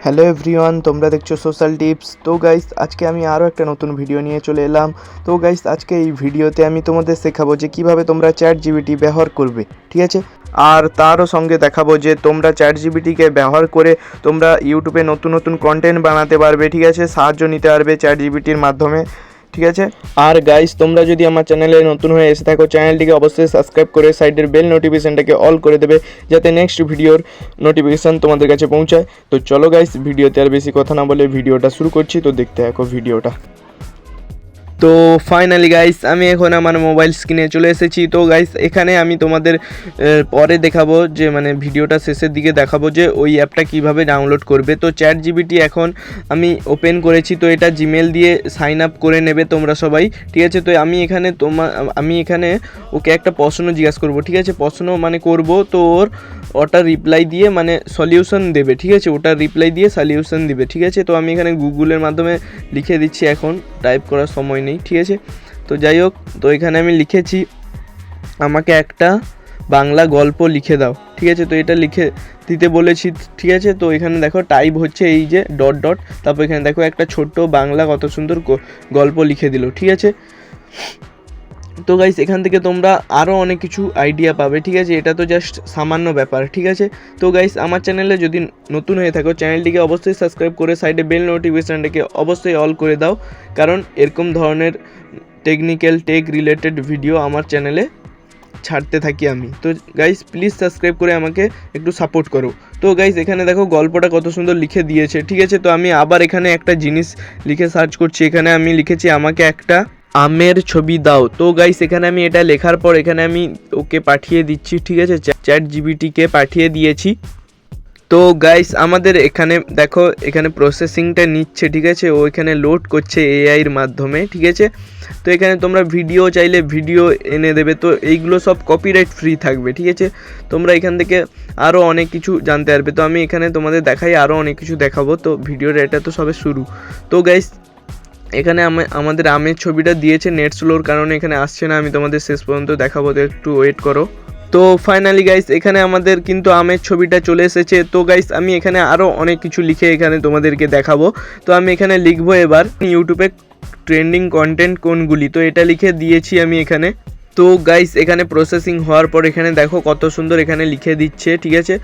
Hello everyone, তোমরা দেখছো social tips. তো গাইস, আজকে আমি আরও একটা নতুন ভিডিও নিয়ে চলে এলাম। তো গাইস, আজকে এই ভিডিওতে আমি তোমাদের শেখাবো যে কিভাবে তোমরা চ্যাট জিপিটি ব্যবহার করবে, ঠিক আছে। আর তারও সঙ্গে দেখাবো যে তোমরা চ্যাট জিপিটিকে ব্যবহার করে তোমরা ইউটিউবে নতুন নতুন কন্টেন্ট বানাতে পারবে, ঠিক আছে, সাহায্য নিতে পারবে চ্যাট জিপিটির মাধ্যমে, ঠিক আছে। আর গাইস, তোমরা যদি আমার চ্যানেলে নতুন হয়ে এসে থাকো, চ্যানেলটিকে অবশ্যই সাবস্ক্রাইব করে সাইডের বেল নোটিফিকেশনটাকে অল করে দেবে, যাতে নেক্সট ভিডিওর নোটিফিকেশান তোমাদের কাছে পৌঁছায়। তো চলো গাইস, ভিডিওতে আর বেশি কথা না বলে ভিডিওটা শুরু করছি। তো দেখতে থাকো ভিডিওটা। তো ফাইনালি গাইস, আমি এখন আমার মোবাইল স্ক্রিনে চলে এসেছি। তো গাইস, এখানে আমি তোমাদের পরে দেখাবো যে ভিডিওটা শেষের দিকে দেখাবো যে ওই অ্যাপটা কিভাবে ডাউনলোড করবে। তো চ্যাট জিপিটি এখন আমি ওপেন করেছি। তো এটা জিমেল দিয়ে সাইন আপ করে নেবে তোমরা সবাই, ঠিক আছে। তো আমি এখানে ওকে একটা প্রশ্ন জিজ্ঞাসা করবো, ঠিক আছে। প্রশ্ন করব, তো ওটার রিপ্লাই দিয়ে সলিউশন দেবে, ঠিক আছে। ওটার রিপ্লাই দিয়ে সলিউশন দিবে, ঠিক আছে। তো আমি এখানে গুগলের মাধ্যমে লিখে দিচ্ছি, এখন টাইপ করার সময় নেই, ঠিক আছে। তো যাই হোক, তো এখানে আমি লিখেছি আমাকে একটা বাংলা গল্প লিখে দাও, ঠিক আছে। তো এটা লিখে দিতে বলেছি, ঠিক আছে। তো এখানে দেখো টাইপ হচ্ছে, এই যে ডট ডট, তারপর এখানে দেখো একটা ছোট্ট বাংলা কত সুন্দর গল্প লিখে দিল, ঠিক আছে। তো গাইস, এখান থেকে তোমরা আরও অনেক কিছু আইডিয়া পাবে, ঠিক আছে। এটা তো জাস্ট সামান্য ব্যাপার, ঠিক আছে। তো গাইস, আমার চ্যানেলে যদি নতুন হয়ে থাকো, চ্যানেলটিকে অবশ্যই সাবস্ক্রাইব করে সাইডে বেল নোটিফিকেশানটাকে অবশ্যই অল করে দাও, কারণ এরকম ধরনের টেক রিলেটেড ভিডিও আমার চ্যানেলে ছাড়তে থাকি আমি। তো গাইস, প্লিজ সাবস্ক্রাইব করে আমাকে একটু সাপোর্ট করো। তো গাইস, এখানে দেখো গল্পটা কত সুন্দর লিখে দিয়েছে, ঠিক আছে। তো আমি আবার এখানে একটা জিনিস লিখে সার্চ করছি। এখানে আমি লিখেছি আমাকে একটা আমের ছবি দাও। তো গাইস, এখানে আমি এটা লেখার পর এখানে আমি ওকে পাঠিয়ে দিচ্ছি, ঠিক আছে। চ্যাট জিপিটিকে পাঠিয়ে দিয়েছি। তো গাইস, আমাদের এখানে দেখো, এখানে প্রসেসিংটা নিচ্ছে, ঠিক আছে। ও এখানে লোড করছে এআইয়ের মাধ্যমে, ঠিক আছে। তো এখানে তোমরা ভিডিও চাইলে ভিডিও এনে দেবে। তো এইগুলো সব কপিরাইট ফ্রি থাকবে, ঠিক আছে। তোমরা এখান থেকে আরও অনেক কিছু জানতে পারবে। তো আমি এখানে তোমাদের দেখাই, আরও অনেক কিছু দেখাবো। তো ভিডিওর এটা তো সবে শুরু। তো গাইস, এখানে আমাদের আমের ছবিটা দিয়েছে, নেট স্লোর কারণে এখানে আসছে না। আমি তোমাদের শেষ পর্যন্ত দেখাবো, তো একটু ওয়েট করো। তো ফাইনালি গাইস, এখানে আমাদের কিন্তু আমের ছবিটা চলে এসেছে। তো গাইস, আমি এখানে আরও অনেক কিছু লিখে এখানে তোমাদেরকে দেখাবো। তো আমি এখানে লিখবো এবার ইউটিউবে ট্রেন্ডিং কন্টেন্ট কোনগুলি। তো এটা লিখে দিয়েছি আমি এখানে। তো গাইস, এখানে প্রসেসিং হওয়ার পর এখানে দেখো কত সুন্দর এখানে লিখে দিচ্ছে, ঠিক আছে।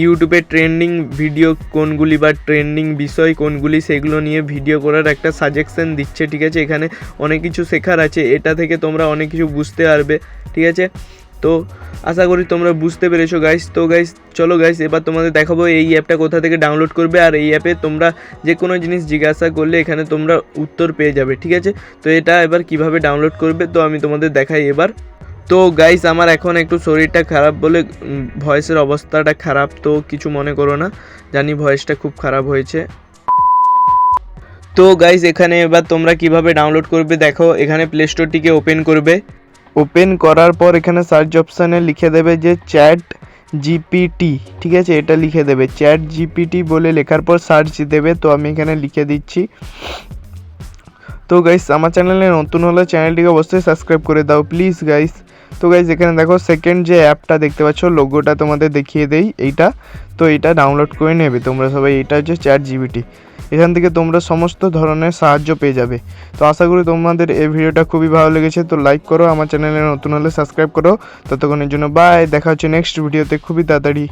ইউটিউবে ট্রেন্ডিং ভিডিও কোনগুলি বা ট্রেন্ডিং বিষয় কোনগুলি, সেগুলো নিয়ে ভিডিও করার একটা সাজেশন দিচ্ছে, ঠিক আছে। এখানে অনেক কিছু শেখার আছে, এটা থেকে তোমরা অনেক কিছু বুঝতে পারবে, ঠিক আছে। তো আশা করি তোমরা বুঝতে পেরেছো গাইস। তো গাইস, চলো গাইস, এবার তোমাদের দেখাবো এই অ্যাপটা কোথা থেকে ডাউনলোড করবে। আর এই অ্যাপে তোমরা যে কোনো জিনিস জিজ্ঞাসা করলে এখানে তোমরা উত্তর পেয়ে যাবে, ঠিক আছে। তো এটা এবার কিভাবে ডাউনলোড করবে, তো আমি তোমাদের দেখাই এবার। তো গাইস, আমার এখন একটু শরীরটা খারাপ বলে ভয়েসের অবস্থাটা খারাপ, তো কিছু মনে করো না, জানি ভয়েসটা খুব খারাপ হয়েছে। তো গাইস, এখানে এবার তোমরা কিভাবে ডাউনলোড করবে দেখো। এখানে প্লে স্টোরটিকে ওপেন করবে। ওপেন করার পর এখানে সার্চ অপশানে লিখে দেবে যে চ্যাট জিপিটি, ঠিক আছে। এটা লিখে দেবে চ্যাট জিপিটি বলে, লেখার পর সার্চ দেবে। তো আমি এখানে লিখে দিচ্ছি। তো গাইস, আমার চ্যানেলে নতুন হলে চ্যানেলটিকে অবশ্যই সাবস্ক্রাইব করে দাও প্লিজ গাইস। তো গাইস, এখানে দেখো সেকেন্ড যে অ্যাপটা দেখতে পাচ্ছ, লোগোটা তোমাদের দেখিয়ে দেই, এইটা। তো এইটা ডাউনলোড করে নেবে তোমরা সবাই। এইটা হচ্ছে চ্যাট জিপিটি। এখান থেকে তোমরা সমস্ত ধরনের সাহায্য পেয়ে যাবে। তো আশা করি তোমাদের এই ভিডিওটা খুবই ভালো লেগেছে। তো লাইক করো, আমার চ্যানেলে নতুন হলে সাবস্ক্রাইব করো। ততক্ষণের জন্য বাই, দেখা হচ্ছে নেক্সট ভিডিওতে খুবই তাড়াতাড়ি।